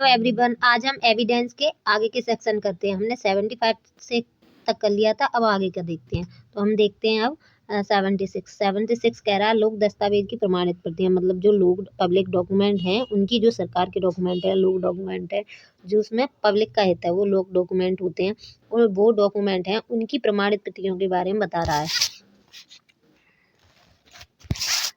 तो एवरीवन, आज हम एविडेंस के आगे के सेक्शन करते हैं। हमने 75 से तक कर लिया था, अब आगे का देखते हैं। तो हम देखते हैं अब 76 कह रहा है लोक दस्तावेज की प्रमाणित प्रतियां, मतलब जो लोग पब्लिक डॉक्यूमेंट हैं उनकी, जो सरकार के डॉक्यूमेंट है, लोक डॉक्यूमेंट है, जो उसमें पब्लिक का हित है वो लोक डॉक्यूमेंट होते हैं, और वो डॉक्यूमेंट हैं उनकी प्रमाणित प्रतियों के बारे में बता रहा है।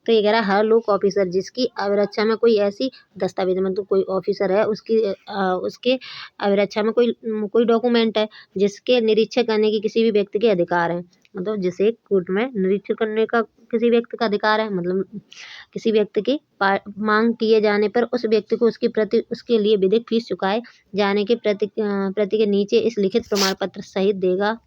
तो ये कह रहा है हर लोक ऑफिसर जिसकी अभिरक्षा में कोई ऐसी दस्तावेज, मतलब कोई ऑफिसर है उसके अभिरक्षा में कोई डॉक्यूमेंट है जिसके निरीक्षण करने की किसी भी व्यक्ति के अधिकार है, मतलब जिसे कोर्ट में निरीक्षण करने का किसी व्यक्ति का अधिकार है, मतलब किसी व्यक्ति की मांग किए जाने पर उस व्यक्ति को उसकी प्रति उसके लिए विधिक फीस चुकाए जाने के प्रति के नीचे इस लिखित प्रमाण पत्र सहित देगा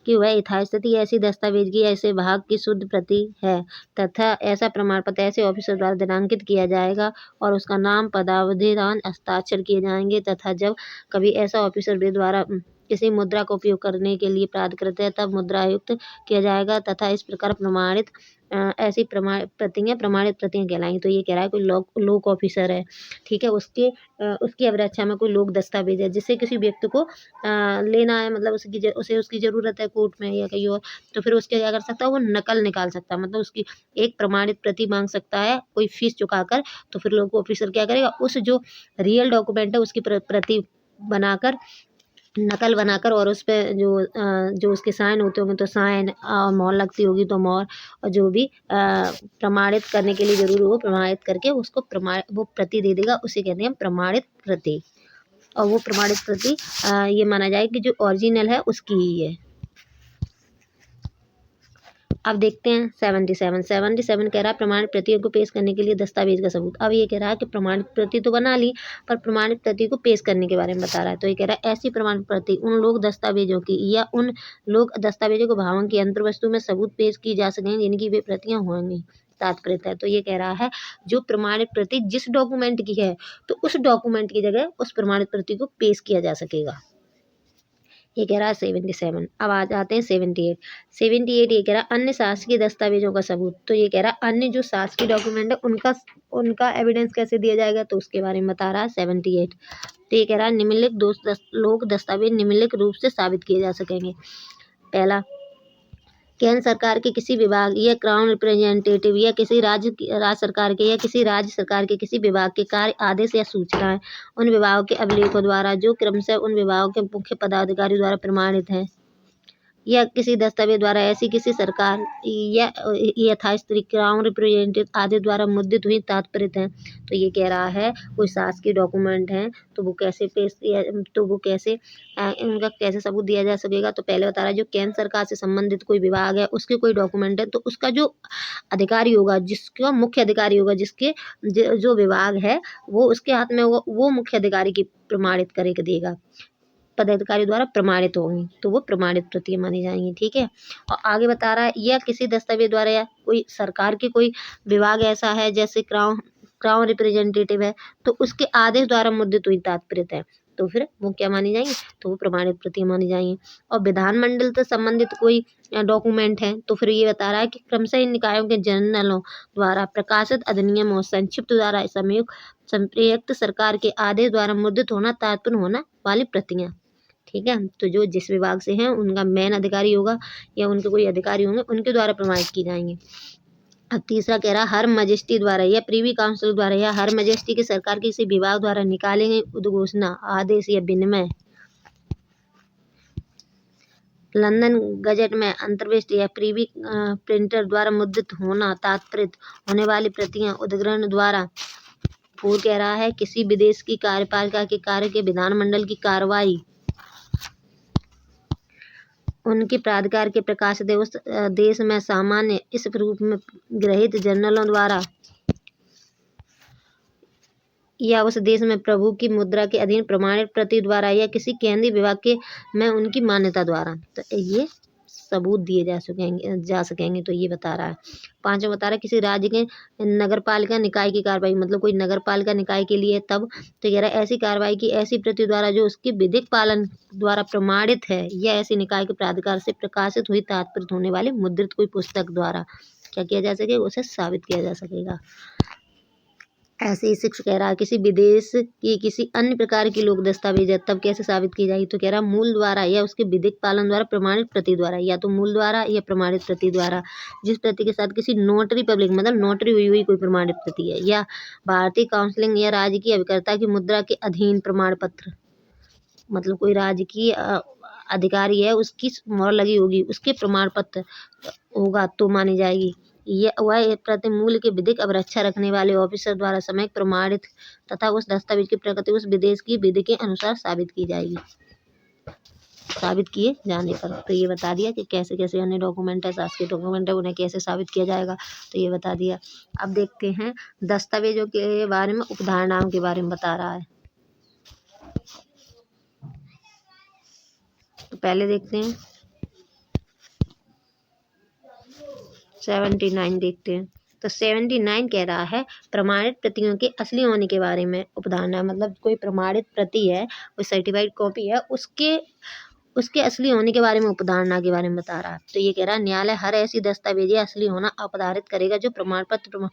कि वह यथास्थिति ऐसी दस्तावेज की ऐसे भाग की शुद्ध प्रति है, तथा ऐसा प्रमाण पत्र ऐसे ऑफिसर द्वारा दिनांकित किया जाएगा और उसका नाम, पदावधि, हस्ताक्षर किए जाएंगे, तथा जब कभी ऐसा ऑफिसर वे द्वारा किसी मुद्रा का उपयोग करने के लिए प्राधिकृत है तब मुद्रायुक्त किया जाएगा, तथा इस प्रकार प्रमाणित ऐसी प्रमाणित प्रतियां कहलाएंगी। तो ये कह रहा है कोई लोक ऑफिसर है, ठीक है, उसकी अभिरक्षा में कोई लोक दस्तावेज है जिससे किसी व्यक्ति को लेना है, मतलब उसे उसकी ज़रूरत है कोर्ट में या कहीं और, तो फिर उसके क्या कर सकता है, वो नकल निकाल सकता है, मतलब उसकी एक प्रमाणित प्रति मांग सकता है कोई फीस चुकाकर। तो फिर लोक ऑफिसर क्या करेगा, उस जो रियल डॉक्यूमेंट है उसकी प्रति बनाकर, नकल बनाकर, और उस पे जो उसके साइन होते होंगे तो साइन, मोहर लगती होगी तो मोहर, और जो भी प्रमाणित करने के लिए जरूरी हो प्रमाणित करके उसको वो प्रति दे देगा, उसे कहते हैं प्रमाणित प्रति। और वो प्रमाणित प्रति ये माना जाए कि जो ओरिजिनल है उसकी ही है। अब देखते हैं 77 कह रहा है प्रमाणित प्रतियों को पेश करने के लिए दस्तावेज का सबूत। अब ये कह रहा है कि प्रमाणित प्रति तो बना ली, पर प्रमाणित प्रति को पेश करने के बारे में बता रहा है। तो ये कह रहा है ऐसी प्रमाणित प्रति उन लोक दस्तावेजों की या उन लोक दस्तावेजों को भावों की अंतर्वस्तु में सबूत पेश की जा सकेंगी जिनकी वे प्रतियां होंगी तात्पर्य है। तो ये कह रहा है जो प्रमाणित प्रति जिस डॉक्यूमेंट की है तो उस डॉक्यूमेंट की जगह उस प्रमाणित प्रति को पेश किया जा सकेगा। ये कह रहा है 77। अब आ जाते हैं 78 ये कह रहा है अन्य शासकीय दस्तावेजों का सबूत। तो ये कह रहा है अन्य जो शासकीय डॉक्यूमेंट है उनका एविडेंस कैसे दिया जाएगा, तो उसके बारे में बता रहा है 78। तो ये कह रहा है निम्नलिखित लोक दस्तावेज निम्नलिखित रूप से साबित किए जा सकेंगे। पहला, केंद्र सरकार के किसी विभाग या क्राउन रिप्रेजेंटेटिव या किसी राज्य सरकार के या किसी राज्य सरकार के किसी विभाग के कार्य, आदेश या सूचनाएं उन विभागों के अभिलेखों द्वारा जो क्रमशः उन विभागों के मुख्य पदाधिकारी द्वारा प्रमाणित हैं, या किसी दस्तावेज द्वारा ऐसी किसी सरकार या यथास्थिति क्राउन रिप्रेजेंटेटिव आदि द्वारा मुद्रित हुई तात्पर्य है। तो ये कह रहा है कोई शासकीय डॉक्यूमेंट है तो वो कैसे इनका कैसे सबूत दिया जा सकेगा। तो पहले बता रहा है जो केंद्र सरकार से संबंधित कोई विभाग है उसके कोई डॉक्यूमेंट है तो उसका जो अधिकारी होगा, जिसका मुख्य अधिकारी होगा, जिसके जो विभाग है वो उसके हाथ में होगा, वो मुख्य अधिकारी की प्रमाणित करके देगा, पदाधिकारी द्वारा प्रमाणित होंगी, तो वो प्रमाणित प्रतियां मानी जाएंगी, ठीक है। और आगे बता रहा है या किसी दस्तावेज द्वारा या कोई सरकार के कोई विभाग ऐसा है जैसे क्राउन रिप्रेजेंटेटिव है तो उसके आदेश द्वारा मुद्रित हुई तात्पर्य है, तो फिर वो क्या मानी जाएंगी, तो वो प्रमाणित प्रतियां मानी जाएंगी। और विधानमंडल से संबंधित कोई डॉक्यूमेंट है तो फिर ये बता रहा है कि क्रमशः इन निकायों के जर्नलों द्वारा प्रकाशित अधिनियम और संक्षिप्त द्वारा संप्रयुक्त सरकार के आदेश द्वारा मुद्रित होना तात्पर्य होना वाली प्रतियां, ठीक है। तो जो जिस विभाग से हैं उनका मेन अधिकारी होगा या उनके कोई अधिकारी होंगे उनके द्वारा प्रमाणित की जाएंगी। अब तीसरा कह रहा हर मजिस्ट्री द्वारा या प्रीवी काउंसिल द्वारा या हर मजिस्ट्री की सरकार के किसी विभाग द्वारा निकाले गए उद्घोषणा, आदेश या विनिमय लंदन गजट में अंतर्विष्ट या प्रीवी प्रिंटर द्वारा मुद्रित होना तात्पर्य होने वाली प्रतियां उद्ग्रहण द्वारा। पूर्व कह रहा है किसी विदेश की कार्यपालिका के कार्य के विधानमंडल की कार्रवाई उनके प्राधिकार के प्रकाशित उस देश में सामान्य इस रूप में गृहीत जर्नलों द्वारा या उस देश में प्रभु की मुद्रा के अधीन प्रमाणित प्रति द्वारा या किसी केंद्रीय विभाग के में उनकी मान्यता द्वारा, तो ये सबूत दिए जा सकेंगे। तो ये बता रहा है। पांचवा बता रहा है किसी राज्य के नगरपालिका निकाय की कार्रवाई, मतलब कोई नगरपालिका निकाय के लिए तब, तो कह रहा है ऐसी कार्रवाई की ऐसी प्रति द्वारा जो उसके विधिक पालन द्वारा प्रमाणित है या ऐसी निकाय के प्राधिकार से प्रकाशित हुई तात्पर्य होने वाले मुद्रित कोई पुस्तक द्वारा क्या किया जा सके, उसे साबित किया जा सकेगा। ऐसे ही 6 कह रहा है किसी विदेश की किसी अन्य प्रकार की लोक दस्तावेज है तब कैसे साबित की जाएगी। तो कह रहा मूल द्वारा या उसके विधिक पालन द्वारा प्रमाणित प्रति द्वारा, या तो मूल द्वारा या प्रमाणित प्रति द्वारा, जिस प्रति के साथ किसी नोटरी पब्लिक मतलब नोटरी हुई हुई कोई प्रमाणित प्रति है, या भारतीय काउंसिलिंग या राज्य की अभिकर्ता की मुद्रा के अधीन प्रमाण पत्र, मतलब कोई राज्य की अधिकारी है उसकी मोहर लगी होगी उसके प्रमाण पत्र होगा तो मानी जाएगी। ये वह प्रति मूल्य के विधिक अवरक्षा रखने वाले ऑफिसर द्वारा समय प्रमाणित तथा उस दस्तावेज की प्रकृति उस विदेश की विधि के अनुसार साबित की जाएगी, साबित किए जाने पर। तो ये बता दिया कि कैसे कैसे अन्य डॉक्यूमेंट है, शासकीय डॉक्यूमेंट है, उन्हें कैसे साबित किया जाएगा, तो ये बता दिया। अब देखते हैं दस्तावेजों के बारे में, उपधारणाओं के बारे में बता रहा है। तो पहले देखते हैं 79 देखते हैं। तो 79 कह रहा है प्रमाणित प्रतियों के असली होने के बारे में उपधारणा, मतलब कोई प्रमाणित प्रति है, कोई सर्टिफाइड कॉपी है, उसके असली होने के बारे में उपधारणा के बारे में बता रहा है। तो ये कह रहा है न्यायालय हर ऐसी दस्तावेज या असली होना अपधारित करेगा जो प्रमाण पत्र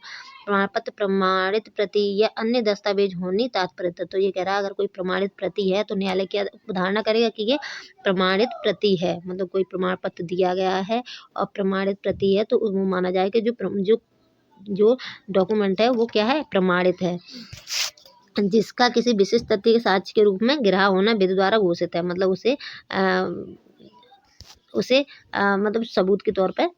प्रमाणित प्रति या अन्य दस्तावेज होने तात्पर्य। तो ये कह रहा है अगर कोई प्रमाणित प्रति है तो न्यायालय क्या उपधारणा करेगा कि ये प्रमाणित प्रति है, मतलब कोई प्रमाण पत्र दिया गया है और प्रमाणित प्रति है तो वो माना जाएगा जो डॉक्यूमेंट है वो क्या है, प्रमाणित है, जिसका किसी विशिष्ट तथ्य के साक्ष्य के रूप में गिरहा होना विधि द्वारा घोषित है, मतलब उसे मतलब सबूत के तौर पर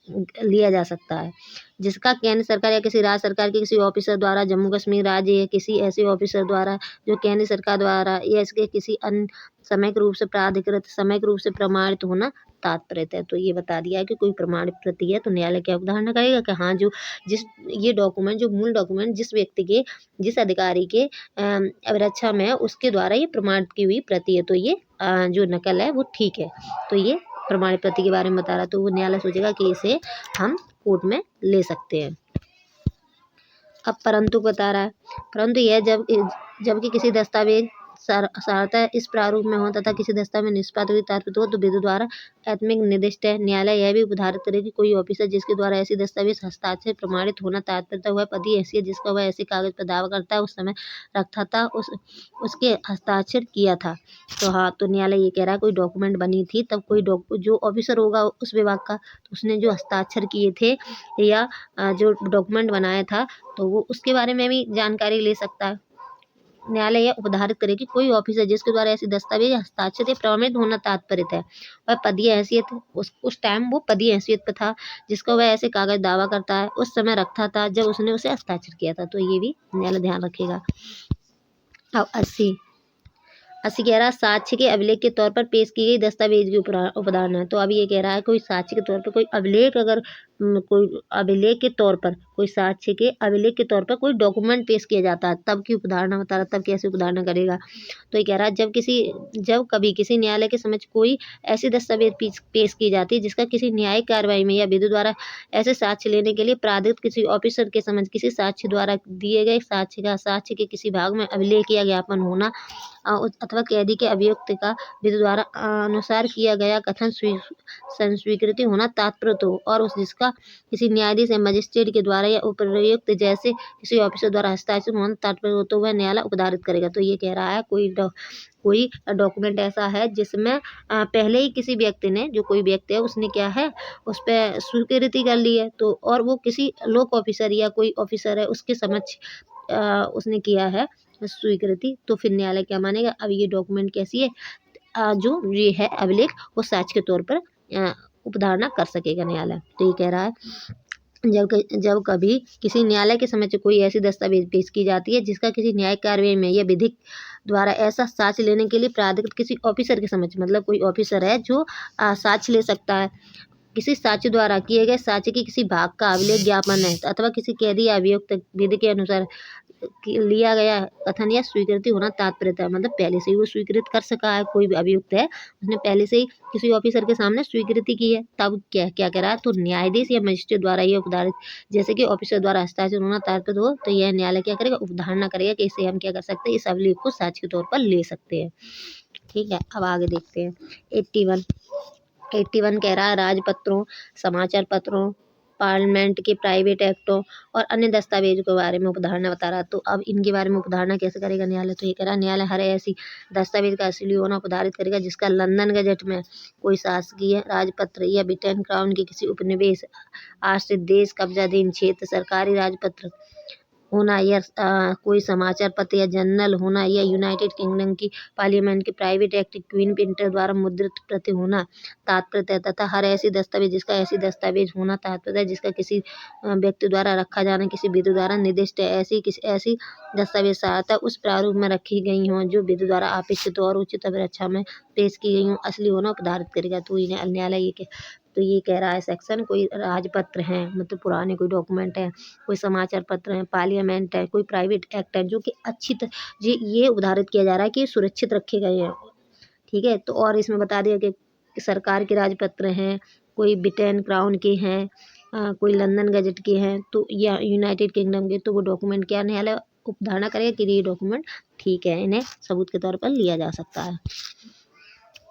लिया जा सकता है, जिसका केंद्र सरकार या किसी राज्य सरकार के किसी ऑफिसर द्वारा, जम्मू कश्मीर राज्य या किसी ऐसे ऑफिसर द्वारा जो केंद्र सरकार द्वारा या इसके किसी अन्य समयक रूप से प्राधिकृत समयक रूप से प्रमाणित होना तात्पर्य है। तो ये बता दिया कि कोई प्रमाणित प्रति है तो न्यायालय क्या उपधारणा करेगा कि हाँ जो ये डॉक्यूमेंट जो मूल डॉक्यूमेंट जिस व्यक्ति के जिस अधिकारी के अभिरक्षा में है उसके द्वारा ये प्रमाणित की हुई प्रति है, तो ये जो नकल है वो ठीक है। तो ये प्रमाणित प्रति के बारे में बता रहा, तो वो न्यायालय सोचेगा कि इसे हम कोर्ट में ले सकते हैं। अब परंतु बता रहा है, परंतु यह जबकि किसी दस्तावेज सारता इस प्रारूप में हो तथा किसी दस्तावेज निष्पादित हुई तात्पर्य हो तो विधि द्वारा आत्मिक निर्दिष्ट है। न्यायालय यह भी उदाहरित करे कि कोई ऑफिसर जिसके द्वारा ऐसी दस्तावेज हस्ताक्षर प्रमाणित होना तात्पर्य वह पद ऐसी जिसका वह ऐसे कागज पर दावा करता है उस समय रखता था उसके हस्ताक्षर किया था। तो हाँ, तो न्यायालय ये कह रहा है कोई डॉक्यूमेंट बनी थी तब कोई जो ऑफिसर होगा उस विभाग का तो उसने जो हस्ताक्षर किए थे या जो डॉक्यूमेंट बनाया था तो वो उसके बारे में भी जानकारी ले सकता है। न्यायालय यह उपधारित करे कि कोई ऑफिसर जिसके द्वारा ऐसी दस्तावेज हस्ताक्षर या प्रमाणित होना तात्पर्य है वह पदीय हैसियत उस टाइम वो पदीय हैसियत पर था जिसको वह ऐसे कागज दावा करता है उस समय रखता था जब उसने उसे हस्ताक्षर किया था। तो ये भी न्यायालय ध्यान रखेगा। अब 80 कह रहा है साक्ष्य के अभिलेख के तौर पर पेश की गई दस्तावेज की उपधारणा है। तो अब ये कह रहा है कोई साक्ष्य के तौर पर कोई अभिलेख अगर कोई अभिलेख के तौर पर कोई साक्ष्य के अभिलेख के तौर पर कोई डॉक्यूमेंट पेश किया जाता है तब की उपधारणा बता रहा, तब कैसे उपधारणा करेगा। तो ये कह रहा है जब कभी किसी न्यायालय के समक्ष कोई ऐसी दस्तावेज पेश की जाती है जिसका किसी न्यायिक कार्रवाई में या विधि द्वारा ऐसे साक्ष्य लेने के लिए प्राधिकृत किसी ऑफिसर के समक्ष किसी साक्ष्य द्वारा दिए गए साक्ष्य के किसी भाग में अभिलेख या ज्ञापन होना अथवा कैदी के अभियुक्त का विधि द्वारा अनुसार किया गया कथन स्वीकृति होना तात्पर्य हो और उस जिसका किसी न्यायाधीश या मजिस्ट्रेट के द्वारा या उपयुक्त जैसे किसी ऑफिसर द्वारा हस्ताक्षर होना तात्पर्य हो तो वह न्यायालय उपधारित करेगा। तो ये कह रहा है कोई डॉक्यूमेंट ऐसा है जिसमें पहले ही किसी व्यक्ति ने जो कोई व्यक्ति है उसने क्या है उस पर स्वीकृति कर ली है तो और वो किसी लोक ऑफिसर या कोई ऑफिसर है उसके समक्ष उसने किया है स्वीकृति तो फिर न्यायालय क्या मानेगा। अब ये डॉक्यूमेंट कैसी है जो ये है अभिलेख वो साक्ष्य के तौर पर उपधारणा कर सकेगा न्यायालय। तो ये कह रहा है जब कभी किसी न्यायालय के समक्ष कोई ऐसी दस्तावेज पेश की जाती है जिसका किसी न्यायिक कार्रवाई में या विधिक द्वारा ऐसा साक्ष्य लेने के लिए प्राधिकृत किसी ऑफिसर के समक्ष मतलब कोई ऑफिसर है जो साक्ष्य ले सकता है किसी साक्ष्य द्वारा किए गए साक्ष्य की किसी भाग का अभिलेख ज्ञापन है अथवा किसी कैदी या अभियुक्त विधि के अनुसार लिया गया कथन या स्वीकृति होना तात्पर्य है, मतलब पहले से ही वो स्वीकृत कर सका है कोई भी अभियुक्त है उसने पहले से ही किसी ऑफिसर के सामने स्वीकृति की है तब क्या करा तो न्यायाधीश या मजिस्ट्रेट द्वारा ये उपधारित जैसे कि ऑफिसर द्वारा हस्ताक्षर होना तात्पर्य हो तो यह न्यायालय क्या करेगा उपधारणा करेगा कि इसे हम क्या कर सकते हैं इस अभिलेख को साक्ष्य के तौर पर ले सकते हैं। ठीक है, अब आगे देखते हैं 81 कह रहा है राजपत्रों समाचार पत्रों पार्लियामेंट के प्राइवेट एक्टों और अन्य दस्तावेजों के बारे में उपधारणा बता रहा। तो अब इनके बारे में उपधारणा कैसे करेगा न्यायालय? तो ये कह रहा न्यायालय हर ऐसी दस्तावेज का असली होना उपधारित करेगा जिसका लंदन गजट में कोई शासकीय राजपत्र या ब्रिटेन क्राउन के किसी उपनिवेश, आश्रित देश, कब्जाधीन क्षेत्र, सरकारी राजपत्र होना या कोई समाचार पत्र या जर्नल होना या यूनाइटेड किंगडम की पार्लियामेंट के प्राइवेट एक्ट क्वीन प्रिंटर द्वारा मुद्रित प्रति होना तात्पर्य है, तथा हर ऐसी दस्तावेज जिसका ऐसी दस्तावेज होना तात्पर्य है जिसका किसी व्यक्ति द्वारा रखा जाना किसी विधि द्वारा निर्दिष्ट है। ऐसी दस्तावेज सहायता उस प्रारूप में रखी गई हों जो विधि द्वारा अपेक्षित और उचित अभिरक्षा में पेश की गई हों असली होना उपधारित करेगा। तो न्यायालय ये कह रहा है सेक्शन, कोई राजपत्र हैं मतलब पुराने कोई डॉक्यूमेंट है, कोई समाचार पत्र है, पार्लियामेंट है, कोई प्राइवेट एक्ट है जो कि ये उदाहरित किया जा रहा है कि सुरक्षित रखे गए हैं। ठीक है, तो और इसमें बता दिया कि सरकार के राजपत्र हैं, कोई ब्रिटेन क्राउन के हैं, कोई लंदन गजट के हैं, तो या यूनाइटेड किंगडम के, तो वो डॉक्यूमेंट क्या न्यायालय उपधारणा करेगा कि ये डॉक्यूमेंट ठीक है, इन्हें सबूत के तौर पर लिया जा सकता है।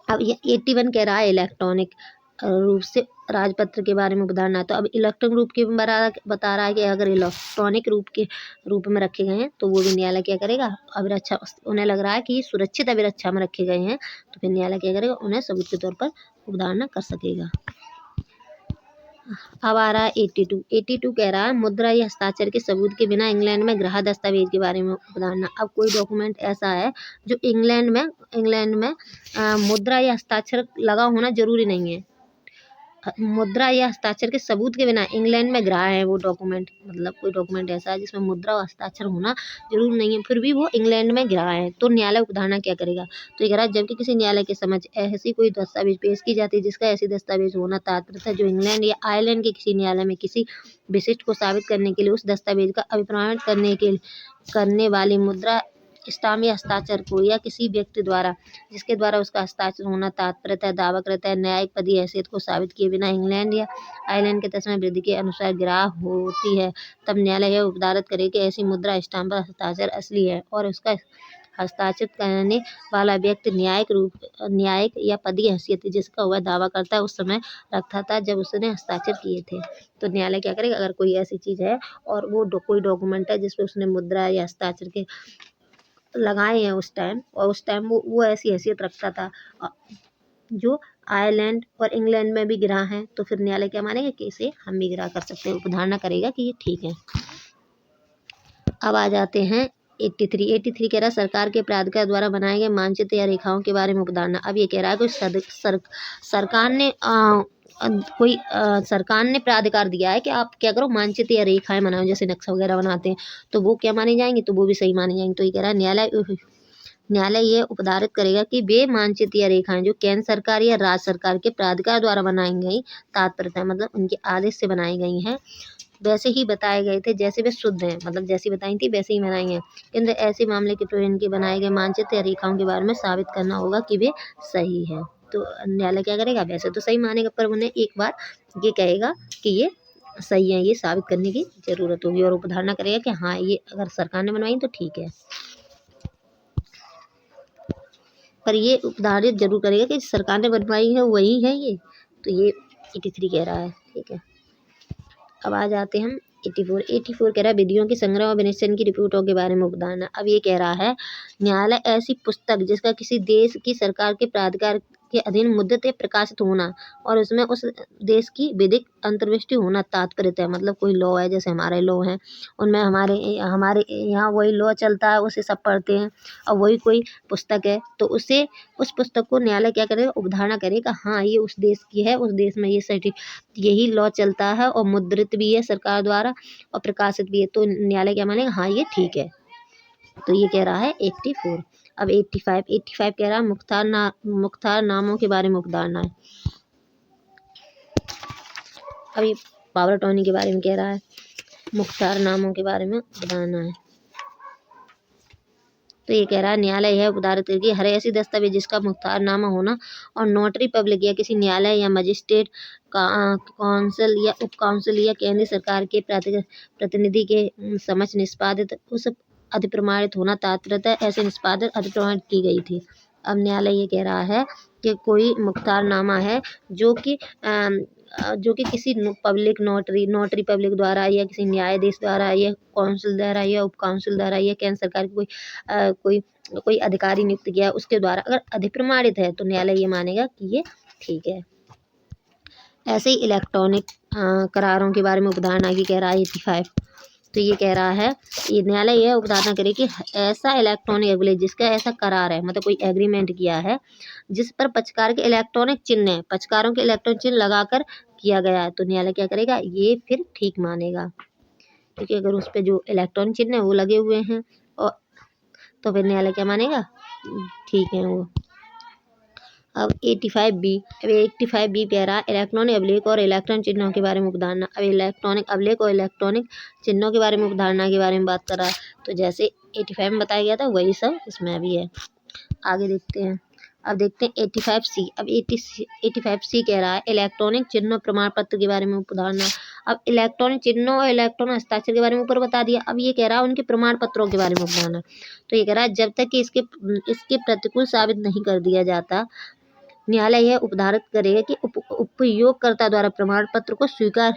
अब ये 81 कह रहा है इलेक्ट्रॉनिक रूप से राजपत्र के बारे में उपधारणा। तो अब इलेक्ट्रॉनिक रूप के बता रहा है कि अगर इलेक्ट्रॉनिक रूप में रखे गए हैं तो वो भी न्यायालय क्या करेगा, अभिरक्षा, उन्हें लग रहा है कि सुरक्षित अभिरक्षा में रखे गए हैं तो फिर न्यायालय क्या करेगा, उन्हें सबूत के तौर पर उपधारणा कर सकेगा। अब आ रहा है 82 कह रहा है मुद्रा या हस्ताक्षर के सबूत के बिना इंग्लैंड में गृह दस्तावेज के बारे में उपधारणा। अब कोई डॉक्यूमेंट ऐसा है जो इंग्लैंड में मुद्रा या हस्ताक्षर लगा होना जरूरी नहीं है। मुद्रा या हस्ताक्षर के सबूत के बिना इंग्लैंड में गृह है वो डॉक्यूमेंट, मतलब कोई डॉक्यूमेंट ऐसा है जिसमें मुद्रा और हस्ताक्षर होना जरूर नहीं है, फिर भी वो इंग्लैंड में गृह है, तो न्यायालय उपधारणा क्या करेगा? तो ये कह रहा है जबकि किसी न्यायालय के समक्ष ऐसी कोई दस्तावेज पेश की जाती है जिसका ऐसी दस्तावेज होना तात्पर्य था जो इंग्लैंड या आयरलैंड के किसी न्यायालय में किसी विशिष्ट को साबित करने के लिए उस दस्तावेज का अभिप्रमाण करने वाली मुद्रा, स्टाम्प या हस्ताक्षर को या किसी व्यक्ति द्वारा जिसके द्वारा उसका हस्ताक्षर होना तात्पर्य दावा करता है न्यायिक पदी हैसियत को साबित किए बिना इंग्लैंड या आयरलैंड के तस्मै वृद्धि के अनुसार गिराव होती है, तब न्यायालय यह उपधारित करे कि ऐसी मुद्रा, स्टाम्प या हस्ताक्षर असली है और उसका हस्ताक्षरित करने वाला व्यक्ति न्यायिक या पदी हैसियत जिसका वह दावा करता है उस समय रखता था जब उसने हस्ताक्षर किए थे। तो न्यायालय क्या करेगा, अगर कोई ऐसी चीज़ है और वो कोई डॉक्यूमेंट है जिसपे उसने मुद्रा या हस्ताक्षर के लगाए हैं उस टाइम वो ऐसी हैसियत रखता था जो आयरलैंड और इंग्लैंड में भी गिरा है, तो फिर न्यायालय क्या मानेगा कि इसे हम भी गिरा कर सकते हैं, उपधारणा करेगा कि ये ठीक है। अब आ जाते हैं 83 कह रहा है सरकार के प्राधिकार द्वारा बनाए गए मानचित्र या रेखाओं के बारे में उपधारणा। अब ये कह रहा है सरकार ने प्राधिकार दिया है कि आप क्या करो, मानचित्र या रेखाएं बनाओ, जैसे नक्शा वगैरह बनाते हैं, तो वो क्या मानी जाएंगी, तो वो भी सही मानी जाएंगी। तो ये कह रहा है न्यायालय ये उपधारित करेगा कि वे मानचित्र या रेखाएं जो केंद्र सरकार या राज्य सरकार के प्राधिकार द्वारा बनाई गई तात्पर्य मतलब उनके आदेश से बनाई गई हैं, वैसे ही बताए गए थे जैसे वे शुद्ध हैं, मतलब जैसी बताई थी वैसे ही बनाई हैं, किंतु ऐसे मामले के प्रयोजन के बनाए गए मानचित्र या रेखाओं के बारे में साबित करना होगा कि वे सही है। तो न्यायालय क्या करेगा, वैसे तो सही मानेगा पर उन्हें एक बार ये कहेगा कि ये सही है, ये साबित करने की जरूरत होगी और उपधारणा करेगा कि हाँ ये अगर सरकार ने बनवाई तो ठीक है, पर ये उपधारित जरूर करेगा कि सरकार ने बनवाई है वही है ये। तो ये 83 कह रहा है, ठीक है। अब आ जाते हैं 84 कह रहा है विधियों के संग्रह और विनिश्चय की रिपोर्टों के बारे में उपधारणा। अब ये कह रहा है न्यायालय ऐसी पुस्तक जिसका किसी देश की सरकार के प्राधिकार के अधीन मुद्रित या प्रकाशित होना और उसमें उस देश की विधिक अंतर्दृष्टि होना तात्पर्य है, मतलब कोई लॉ है जैसे हमारे लॉ हैं उनमें हमारे यहाँ वही लॉ चलता है, उसे सब पढ़ते हैं, और वही कोई पुस्तक है तो उस पुस्तक को न्यायालय क्या करेगा, उपधारणा करेगा, हाँ ये उस देश की है, उस देश में यही लॉ चलता है और मुद्रित भी है सरकार द्वारा और प्रकाशित भी है, तो न्यायालय क्या मानेगा, हाँ ये ठीक है। तो ये कह रहा है 84। अब 85 कह रहा है मुख्तार नामों के बारे में उपधारणा है। अब ये पावर अटॉर्नी के बारे में कह रहा है, मुख्तार नामों के बारे में उपधारणा है। तो ये कह रहा है न्यायालय यह उपधारित करके हर ऐसी दस्तावेज जिसका मुख्तारनामा होना और नोटरी पब्लिक या किसी न्यायालय या मजिस्ट्रेट काउंसिल या उप काउंसिल या केंद्रीय सरकार के प्रतिनिधि के समक्ष निष्पादित उस अधिप्रमाणित होना तात्पर्य ऐसे निष्पादित अधिप्रमाणित की गई थी। अब न्यायालय ये कह रहा है कि कोई मुख्तारनामा है जो कि जो कि किसी पब्लिक नोटरी पब्लिक द्वारा या किसी न्यायाधीश द्वारा या काउंसिल द्वारा या उप काउंसिल द्वारा या केंद्र सरकार की कोई अधिकारी नियुक्त किया उसके द्वारा अगर अधिप्रमाणित है तो न्यायालय ये मानेगा कि ये ठीक है। ऐसे ही इलेक्ट्रॉनिक करारों के बारे में उपधारणा की कह रहा है 85। तो ये कह रहा है ये न्यायालय यह उपधारणा करे कि ऐसा इलेक्ट्रॉनिक एविडेंस जिसका ऐसा करार है, मतलब कोई एग्रीमेंट किया है जिस पर पक्षकार के इलेक्ट्रॉनिक चिन्ह है, पक्षकारों के इलेक्ट्रॉनिक चिन्ह लगाकर किया गया है, तो न्यायालय क्या करेगा, ये फिर ठीक मानेगा। क्योंकि अगर उस पर जो इलेक्ट्रॉनिक चिन्ह है वो लगे हुए हैं और तो फिर न्यायालय क्या मानेगा, ठीक है वो। अब 85B, अब 85B कह रहा है इलेक्ट्रॉनिक अभिलेख और इलेक्ट्रॉनिक चिन्हों के बारे में उपधारणा। अब इलेक्ट्रॉनिक अभिलेख और इलेक्ट्रॉनिक चिन्हों के बारे में उपधारणा के बारे में बात कर रहा है। तो जैसे 85 में बताया गया था वही सब इसमें भी है। आगे देखते हैं। अब देखते हैं 85C। अब 85C कह रहा है इलेक्ट्रॉनिक चिन्ह प्रमाण पत्र के बारे में उपधारणा। अब इलेक्ट्रॉनिक चिन्हों और इलेक्ट्रॉनिक हस्ताक्षर के बारे में ऊपर बता दिया। अब ये कह रहा है उनके प्रमाण पत्रों के बारे में उपधारणा। तो ये कह रहा है जब तक कि इसके प्रतिकूल साबित नहीं कर दिया जाता, न्यायालय यह उपधारित करेगा कि उपयोगकर्ता द्वारा प्रमाण पत्र को स्वीकार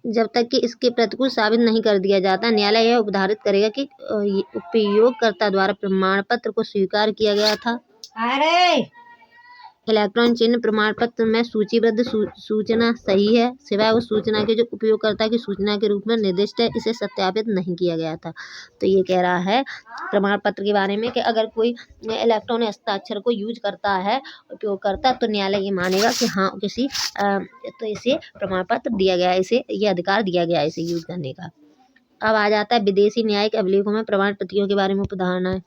जब तक कि इसके प्रतिकूल साबित नहीं कर दिया जाता, न्यायालय यह उपधारित करेगा कि उपयोगकर्ता द्वारा प्रमाण पत्र को स्वीकार किया गया था। अरे इलेक्ट्रॉनिक चिन्ह प्रमाण पत्र में सूचीबद्ध सूचना सही है, सिवाय उस सूचना के जो उपयोगकर्ता की सूचना के रूप में निर्दिष्ट है, इसे सत्यापित नहीं किया गया था। तो ये कह रहा है प्रमाण पत्र के बारे में कि अगर कोई इलेक्ट्रॉनिक हस्ताक्षर को यूज करता है उपयोगकर्ता, तो न्यायालय ये मानेगा कि हाँ तो इसे प्रमाण पत्र दिया गया है, इसे ये अधिकार दिया गया है इसे यूज करने का। अब आ जाता है विदेशी न्यायिक अभिलेखों में प्रमाण पत्रियों के बारे में उपधारणा है।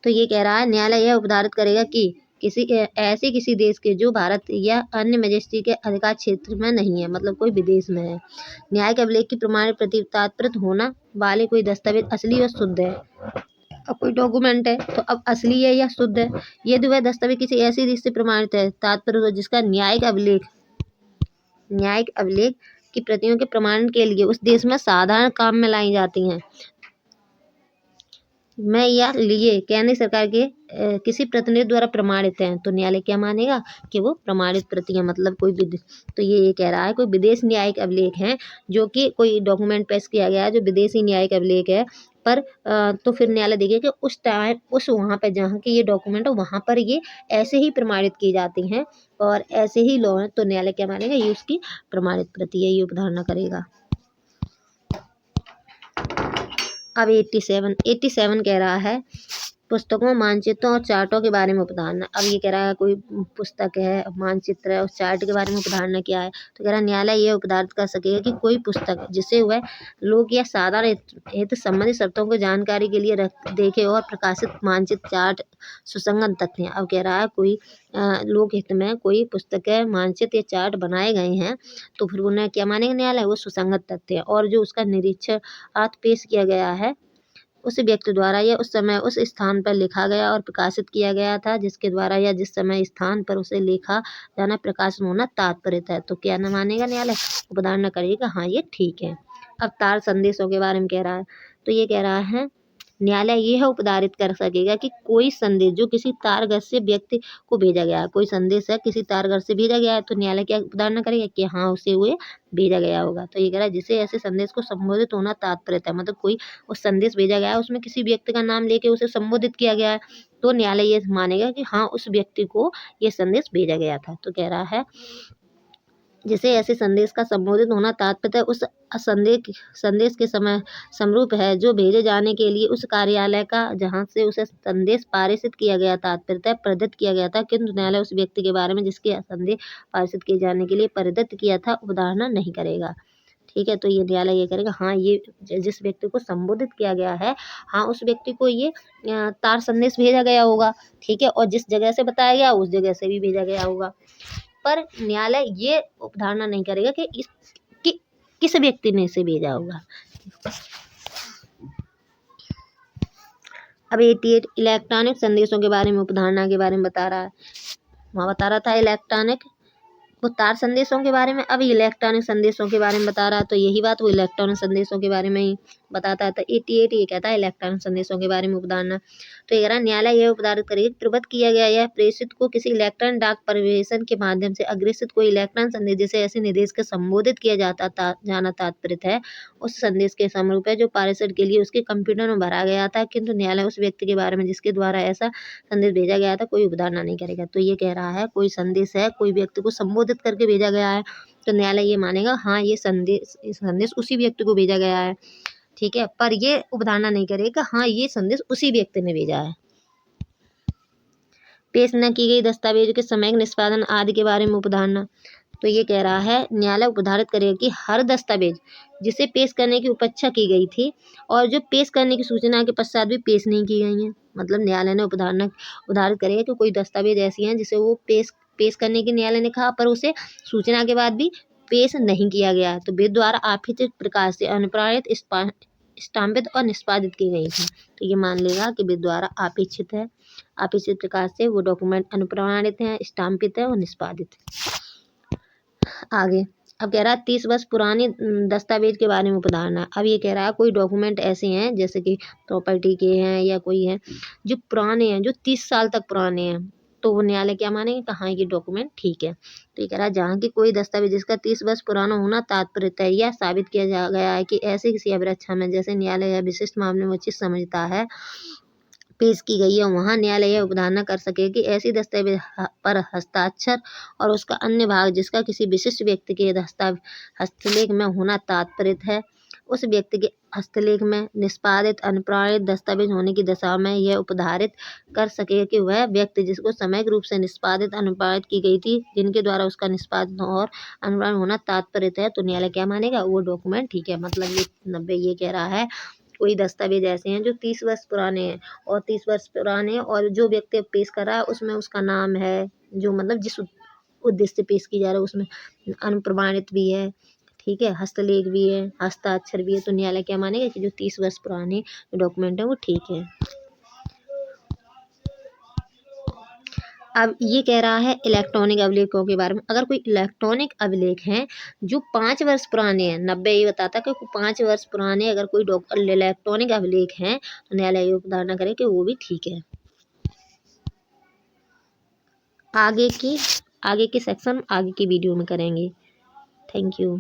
तो ये कह रहा है न्यायालय यह उपधारित करेगा कि किसी देश के जो भारत या अन्य मजिस्ट्री के अधिकार क्षेत्र में नहीं है, मतलब कोई विदेश में है, न्यायिक अभिलेख की प्रमाणित प्रति तात्पर्य होना वाले कोई दस्तावेज असली और शुद्ध है। अब कोई डॉक्यूमेंट है तो अब असली है या शुद्ध है, यदि वह दस्तावेज किसी ऐसी देश से प्रमाणित है तात्पर्य जिसका न्यायिक अभिलेख की प्रतियों के प्रमाणन के लिए उस देश में साधारण काम में लाई जाती हैं या लिए केंद्र सरकार के किसी प्रतिनिधि द्वारा प्रमाणित हैं, तो न्यायालय क्या मानेगा कि वो प्रमाणित प्रतियां, मतलब कोई तो ये कह रहा है कोई विदेश न्यायिक अभिलेख हैं जो कि कोई डॉक्यूमेंट पेश किया गया है जो विदेशी न्यायिक अभिलेख है, पर तो फिर न्यायालय देखेगा कि उस टाइम वहाँ पे जहाँ के ये डॉक्यूमेंट है वहाँ पर ये ऐसे ही प्रमाणित की जाती हैं और ऐसे ही लॉ है, तो न्यायालय क्या मानेगा, ये उसकी प्रमाणित प्रति है, ये उपधारणा करेगा। अब 87 कह रहा है पुस्तकों, मानचित्रों और चार्टों के बारे में उपधारणा। अब ये कह रहा है कोई पुस्तक है, मानचित्र है, उस चार्ट के बारे में उपधारणा क्या है। तो कह रहा है न्यायालय ये उपधारित कर सकेगा कि कोई पुस्तक जिसे वह लोक या साधारण हित संबंधित शर्तों को जानकारी के लिए देखे और प्रकाशित मानचित्र, चार्ट सुसंगत तथ्य हैं। अब कह रहा है कोई लोक हित में कोई पुस्तक है, मानचित्र या चार्ट बनाए गए हैं, तो फिर उन्हें क्या मानेगा न्यायालय, वो सुसंगत तथ्य है और जो उसका निरीक्षण पेश किया गया है उस व्यक्ति द्वारा या उस समय उस स्थान पर लिखा गया और प्रकाशित किया गया था जिसके द्वारा या जिस समय स्थान पर उसे लिखा जाना प्रकाशन होना तात्पर्य है, तो क्या न मानेगा न्यायालय, उपधारणा करेगा हाँ ये ठीक है। अब तार संदेशों के बारे में कह रहा है। तो ये कह रहा है न्यायालय यह उपधारित कर सकेगा कि कोई संदेश जो किसी तारगत से व्यक्ति को भेजा गया है, कोई संदेश है किसी तारगत से भेजा गया है, तो न्यायालय क्या उपधारणा करेगा कि हाँ उसे हुए भेजा गया होगा। तो ये कह रहा है जिसे ऐसे संदेश को संबोधित होना तात्पर्य है, मतलब कोई उस संदेश भेजा गया है उसमें किसी व्यक्ति का नाम लेके उसे संबोधित किया गया है, तो न्यायालय ये मानेगा कि हाँ उस व्यक्ति को ये संदेश भेजा गया था। तो कह रहा है जिसे ऐसे संदेश का संबोधित होना तात्पर्य उस संदेश के समय समरूप है जो भेजे जाने के लिए उस कार्यालय का जहाँ से उसे संदेश पारित किया गया तात्पर्य प्रदत्त किया गया था, किंतु न्यायालय उस व्यक्ति के बारे में जिसके संदेश पारित किए जाने के लिए प्रदत्त किया था उपधारणा नहीं करेगा। ठीक है, तो ये न्यायालय ये करेगा हाँ ये जिस व्यक्ति को संबोधित किया गया है हाँ उस व्यक्ति को ये तार संदेश भेजा गया होगा, ठीक है, और जिस जगह से बताया गया उस जगह से भी भेजा गया होगा, पर न्यायालय ये उपधारणा नहीं करेगा कि किस व्यक्ति ने इसे भेजा होगा। अब 88 इलेक्ट्रॉनिक संदेशों के बारे में उपधारणा के बारे में बता रहा है। वहाँ बता रहा था इलेक्ट्रॉनिक वो तार संदेशों के बारे में, अब इलेक्ट्रॉनिक संदेशों के बारे में बता रहा है, तो यही बात वो इलेक्ट्रॉनिक संदेशों के बारे में ही बताता है। तो 88 ये कहता है इलेक्ट्रॉनिक संदेशों के बारे में उपधारणा। तो ये कह रहा है न्यायालय यह उपधारित करेगा कि प्रबद्ध किया गया यह प्रेषित को किसी इलेक्ट्रॉन डाक परिवेशन के माध्यम से अग्रेषित कोई इलेक्ट्रॉन संदेश जिसे ऐसे निर्देश के संबोधित किया जाना तात्पर्य है उस संदेश के समरूप है जो पारिषद के लिए उसके कंप्यूटर में भरा गया था, किंतु न्यायालय उस व्यक्ति के बारे में जिसके द्वारा ऐसा संदेश भेजा गया था कोई उपधारणा नहीं करेगा। तो ये कह रहा है कोई संदेश है, कोई व्यक्ति को संबोधित करके भेजा गया है, तो न्यायालय ये मानेगा हाँ ये संदेश उसी व्यक्ति को भेजा गया है, ठीक है, पर ये उपधारणा नहीं करेगा हाँ ये संदेश उसी व्यक्ति ने भेजा है। पेश न की गई दस्तावेज के समय निष्पादन आदि के बारे में उपधारणा। तो ये कह रहा है न्यायालय उपधारित करेगा कि हर दस्तावेज जिसे पेश करने की उपेक्षा की गई थी और जो पेश करने की सूचना के पश्चात भी पेश नहीं की गई हैं, मतलब न्यायालय ने उदाहरण करेगा कि कोई दस्तावेज ऐसी हैं जिसे वो पेश करने की न्यायालय ने कहा पर उसे सूचना के बाद भी पेश नहीं किया गया, तो विधि द्वारा आफित प्रकार से अनुप्राणित स्टाम्पित और निष्पादित की गई थी। तो ये मान लेगा कि विधि द्वारा अपेक्षित है, अपेक्षित प्रकार से वो डॉक्यूमेंट अनुप्राणित है, स्टाम्पित है और निष्पादित है। आगे अब कह रहा है 30 वर्ष पुराने दस्तावेज के बारे में उपधारणा। अब ये कह रहा है कोई डॉक्यूमेंट ऐसे हैं जैसे कि प्रॉपर्टी के हैं या कोई है जो पुराने हैं, जो 30 साल तक पुराने हैं, तो वो न्यायालय क्या मानेंगे कि हाँ ये डॉक्यूमेंट ठीक है। तो ये कह रहा है जहाँ की कोई दस्तावेज जिसका 30 वर्ष पुराना होना तात्पर्य है या साबित किया जा गया है कि ऐसे किसी अभिरक्षा में जैसे न्यायालय या विशिष्ट मामले में उचित समझता है पेश की गई है, वहाँ न्यायालय यह उपधारणा कर सके कि ऐसी दस्तावेज पर हस्ताक्षर और उसका अन्य भाग जिसका किसी विशिष्ट व्यक्ति के हस्तलेख में होना तात्पर्य है उस व्यक्ति के हस्तलेख में निष्पादित अनुप्राणित दस्तावेज होने की दशा में यह उपधारित कर सके कि वह व्यक्ति जिसको समग्र रूप से निष्पादित अनुप्राणित की गई थी जिनके द्वारा उसका निष्पादित और अनुप्राणित होना तात्पर्य है, तो न्यायालय क्या मानेगा वो डॉक्यूमेंट ठीक है। मतलब ये 90 ये कह रहा है कोई दस्तावेज ऐसे हैं जो 30 वर्ष पुराने हैं और 30 वर्ष पुराने और जो व्यक्ति पेश कर रहा है उसमें उसका नाम है, जो मतलब जिस उद्देश्य से पेश की जा रहा है उसमें अनुप्रमाणित भी है, ठीक है, हस्तलेख भी है, हस्ताक्षर भी है, तो न्यायालय क्या मानेगा कि जो 30 वर्ष पुराने डॉक्यूमेंट है वो ठीक है। अब ये कह रहा है इलेक्ट्रॉनिक अभिलेखों के बारे में। अगर कोई इलेक्ट्रॉनिक अभिलेख हैं जो 5 वर्ष पुराने हैं, 90 ये बताता है कि 5 वर्ष पुराने अगर कोई इलेक्ट्रॉनिक अभिलेख हैं तो न्यायालय ये उपधारणा करे कि वो भी ठीक है। आगे की सेक्शन आगे की वीडियो में करेंगे। Thank you.